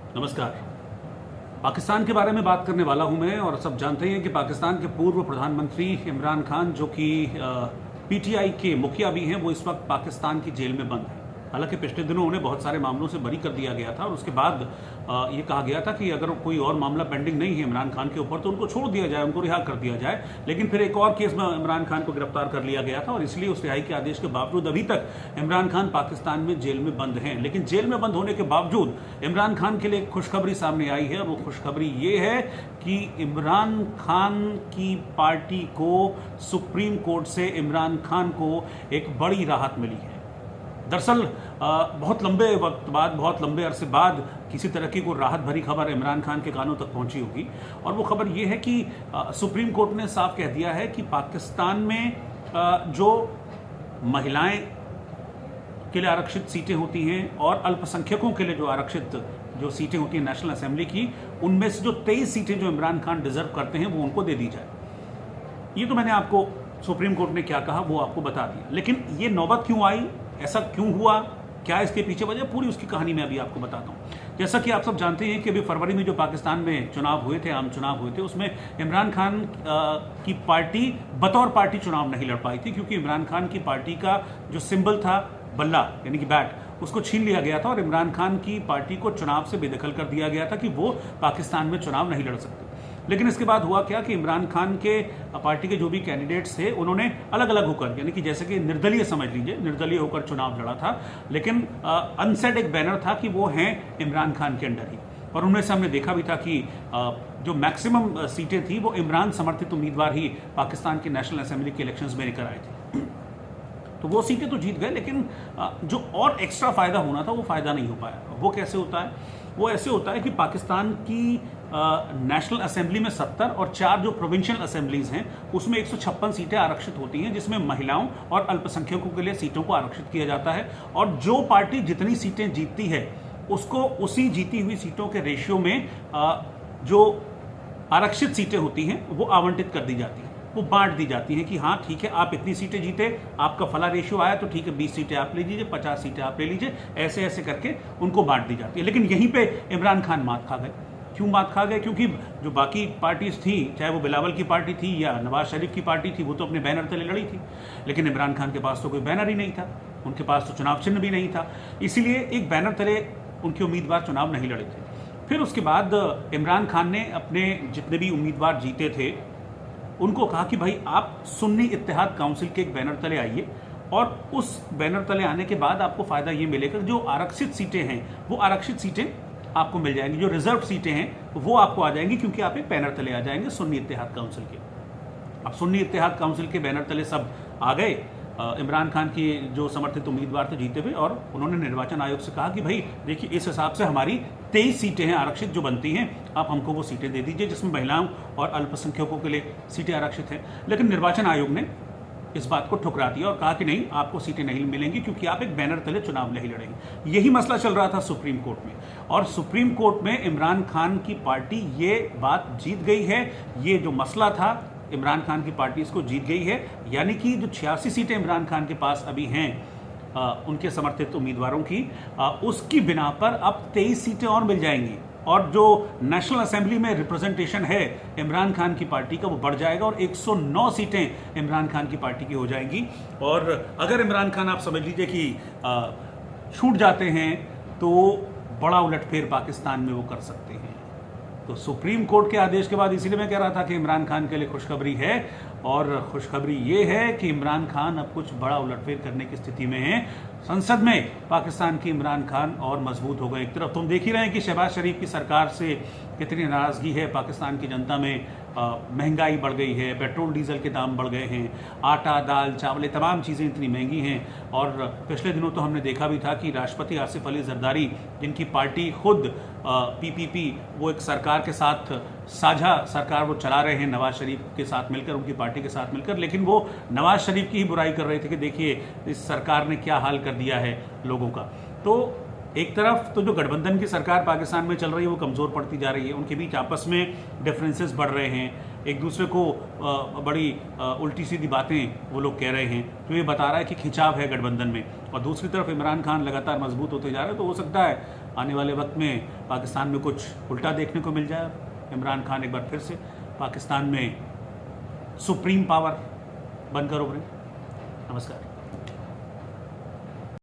नमस्कार। पाकिस्तान के बारे में बात करने वाला हूं मैं, और सब जानते हैं कि पाकिस्तान के पूर्व प्रधानमंत्री इमरान खान, जो कि पीटीआई के मुखिया भी हैं, वो इस वक्त पाकिस्तान की जेल में बंद हैं। हालांकि पिछले दिनों उन्हें बहुत सारे मामलों से बरी कर दिया गया था और उसके बाद ये कहा गया था कि अगर कोई और मामला पेंडिंग नहीं है इमरान खान के ऊपर तो उनको छोड़ दिया जाए, उनको रिहा कर दिया जाए। लेकिन फिर एक और केस में इमरान खान को गिरफ्तार कर लिया गया था और इसलिए उस रिहाई के आदेश के बावजूद अभी तक इमरान खान पाकिस्तान में जेल में बंद हैं। लेकिन जेल में बंद होने के बावजूद इमरान खान के लिए एक खुशखबरी सामने आई है, और वो खुशखबरी ये है कि इमरान खान की पार्टी को सुप्रीम कोर्ट से इमरान खान को एक बड़ी राहत मिली है। दरअसल बहुत लंबे वक्त बाद, बहुत लंबे अरसे बाद किसी तरह की कोई राहत भरी खबर इमरान खान के कानों तक पहुंची होगी, और वो खबर ये है कि सुप्रीम कोर्ट ने साफ कह दिया है कि पाकिस्तान में जो महिलाएं के लिए आरक्षित सीटें होती हैं और अल्पसंख्यकों के लिए जो आरक्षित जो सीटें होती हैं नेशनल असेंबली की, उनमें से जो 23 सीटें जो इमरान खान डिजर्व करते हैं वो उनको दे दी जाए। ये तो मैंने आपको सुप्रीम कोर्ट ने क्या कहा वो आपको बता दिया, लेकिन ये नौबत क्यों आई, ऐसा क्यों हुआ, क्या इसके पीछे वजह, पूरी उसकी कहानी मैं अभी आपको बताता हूं। जैसा कि आप सब जानते हैं कि अभी फरवरी में जो पाकिस्तान में चुनाव हुए थे, आम चुनाव हुए थे, उसमें इमरान खान की पार्टी बतौर पार्टी चुनाव नहीं लड़ पाई थी, क्योंकि इमरान खान की पार्टी का जो सिंबल था बल्ला यानी कि बैट, उसको छीन लिया गया था और इमरान खान की पार्टी को चुनाव से बेदखल कर दिया गया था कि वो पाकिस्तान में चुनाव नहीं लड़ सकते। लेकिन इसके बाद हुआ क्या कि इमरान खान के पार्टी के जो भी कैंडिडेट्स थे उन्होंने अलग अलग होकर, यानी कि जैसे कि निर्दलीय समझ लीजिए, निर्दलीय होकर चुनाव लड़ा था, लेकिन अनसेड एक बैनर था कि वो हैं इमरान खान के अंडर ही। और उनमें से हमने देखा भी था कि जो मैक्सिमम सीटें थी वो इमरान समर्थित उम्मीदवार ही पाकिस्तान की नेशनल असेंबली के इलेक्शंस में लेकर आए थे। तो वो सीटें तो जीत गए, लेकिन जो और एक्स्ट्रा फायदा होना था वो फायदा नहीं हो पाया। वो कैसे होता है? वो ऐसे होता है कि पाकिस्तान की नेशनल असेंबली में 70 और 4 जो प्रोविंशियल असेंबलीज हैं उसमें 156 सीटें आरक्षित होती हैं, जिसमें महिलाओं और अल्पसंख्यकों के लिए सीटों को आरक्षित किया जाता है। और जो पार्टी जितनी सीटें जीतती है उसको उसी जीती हुई सीटों के रेशियो में जो आरक्षित सीटें होती हैं वो आवंटित कर दी जाती हैं, वो बांट दी जाती हैं कि हाँ ठीक है, आप इतनी सीटें जीते, आपका फला रेशियो आया तो ठीक है, 20 सीटें आप ले लीजिए, 50 सीटें आप ले लीजिए, ऐसे ऐसे करके उनको बांट दी जाती है। लेकिन यहीं पे इमरान खान मात खा गए। क्यों मात खा गए? क्योंकि जो बाकी पार्टीज थी, चाहे वो बिलावल की पार्टी थी या नवाज शरीफ की पार्टी थी, वो तो अपने बैनर तले लड़ी थी, लेकिन इमरान खान के पास तो कोई बैनर ही नहीं था, उनके पास तो चुनाव चिन्ह भी नहीं था, इसीलिए एक बैनर तले उनके उम्मीदवार चुनाव नहीं लड़े थे। फिर उसके बाद इमरान खान ने अपने जितने भी उम्मीदवार जीते थे उनको कहा कि भाई आप सुन्नी इत्तेहाद काउंसिल के एक बैनर तले आइए, और उस बैनर तले आने के बाद आपको फायदा ये मिलेगा, जो आरक्षित सीटें हैं वो आरक्षित सीटें आपको मिल जाएंगी, जो रिजर्व सीटें हैं वो आपको आ जाएंगी, क्योंकि आप एक बैनर तले आ जाएंगे सुन्नी इत्तेहाद काउंसिल के। अब सुन्नी इत्तेहाद काउंसिल के बैनर तले सब आ गए। इमरान खान की जो समर्थित उम्मीदवार थे जीते हुए, और उन्होंने निर्वाचन आयोग से कहा कि भाई देखिए, इस हिसाब से हमारी 23 सीटें हैं आरक्षित जो बनती हैं, आप हमको वो सीटें दे दीजिए जिसमें महिलाओं और अल्पसंख्यकों के लिए सीटें आरक्षित हैं। लेकिन निर्वाचन आयोग ने इस बात को ठुकरा दिया और कहा कि नहीं, आपको सीटें नहीं मिलेंगी क्योंकि आप एक बैनर तले चुनाव नहीं लड़ेंगे। यही मसला चल रहा था सुप्रीम कोर्ट में, और सुप्रीम कोर्ट में इमरान खान की पार्टी ये बात जीत गई है। ये जो मसला था इमरान खान की पार्टी इसको जीत गई है, यानी कि जो 86 सीटें इमरान खान के पास अभी हैं उनके समर्थित उम्मीदवारों की, उसकी बिना पर अब 23 सीटें और मिल जाएंगी, और जो नेशनल असेंबली में रिप्रेजेंटेशन है इमरान खान की पार्टी का वो बढ़ जाएगा, और 109 सीटें इमरान खान की पार्टी की हो जाएंगी। और अगर इमरान खान, आप समझ लीजिए कि छूट जाते हैं, तो बड़ा उलटफेर पाकिस्तान में वो कर सकते हैं। तो सुप्रीम कोर्ट के आदेश के बाद इसीलिए मैं कह रहा था कि इमरान खान के लिए खुशखबरी है, और खुशखबरी ये है कि इमरान खान अब कुछ बड़ा उलटफेर करने की स्थिति में है। संसद में पाकिस्तान की इमरान खान और मजबूत हो गए। एक तरफ तुम देख ही रहे हैं कि शहबाज शरीफ की सरकार से कितनी नाराजगी है पाकिस्तान की जनता में। महंगाई बढ़ गई है, पेट्रोल डीजल के दाम बढ़ गए हैं, आटा दाल चावल तमाम चीज़ें इतनी महंगी हैं। और पिछले दिनों तो हमने देखा भी था कि राष्ट्रपति आसिफ अली जरदारी, जिनकी पार्टी खुद पीपीपी, वो एक सरकार के साथ साझा सरकार वो चला रहे हैं नवाज शरीफ के साथ मिलकर, उनकी पार्टी के साथ मिलकर, लेकिन वो नवाज शरीफ की ही बुराई कर रहे थे कि देखिए इस सरकार ने क्या हाल कर दिया है लोगों का। तो एक तरफ तो जो गठबंधन की सरकार पाकिस्तान में चल रही है वो कमज़ोर पड़ती जा रही है, उनके बीच आपस में डिफरेंसेस बढ़ रहे हैं, एक दूसरे को बड़ी उल्टी सीधी बातें वो लोग कह रहे हैं, तो ये बता रहा है कि खिंचाव है गठबंधन में। और दूसरी तरफ इमरान खान लगातार मजबूत होते जा रहे हैं, तो हो सकता है आने वाले वक्त में पाकिस्तान में कुछ उल्टा देखने को मिल जाए, इमरान खान एक बार फिर से पाकिस्तान में सुप्रीम पावर बनकर उभरे। नमस्कार।